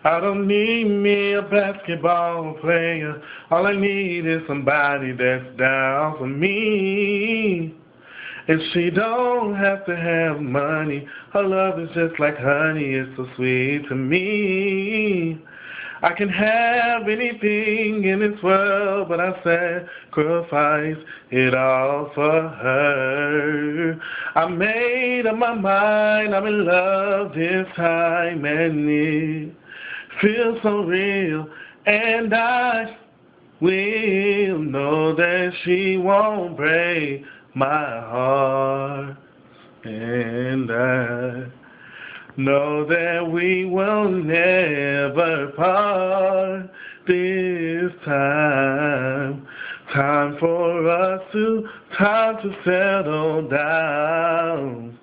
I don't need me a basketball player. All I need is somebody that's down for me. And she don't have to have money. Her love is just like honey, it's so sweet to me. I can have anything in this world, but I sacrifice it all for her. I made up my mind, I'm in love this time, and it feels so real. And I will know that she won't break my heart. And I know that we will never part this time. Time to settle down.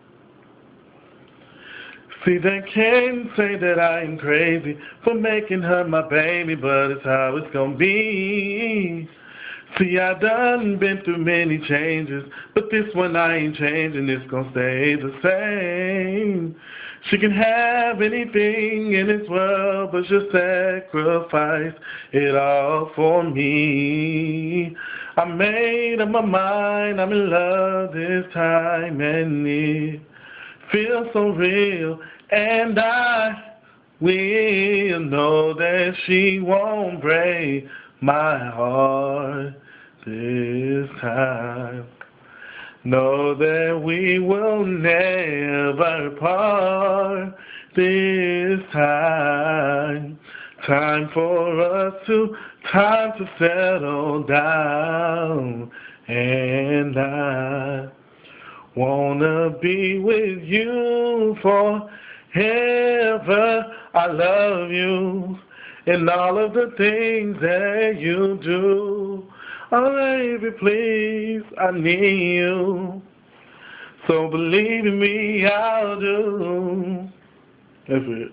See, they can say that I am crazy for making her my baby, but it's how it's gonna be. See, I done been through many changes, but this one I ain't changing, it's gonna stay the same. She can have anything in this world, but she'll sacrifice it all for me. I made up my mind, I'm in love this time, and it feels so real, and I will know that she won't break my heart this time. Know that we will never part this time. Time to settle down, and I wanna be with you forever. I love you and all of the things that you do. Oh, baby, please, I need you. So believe in me, I'll do. That's it.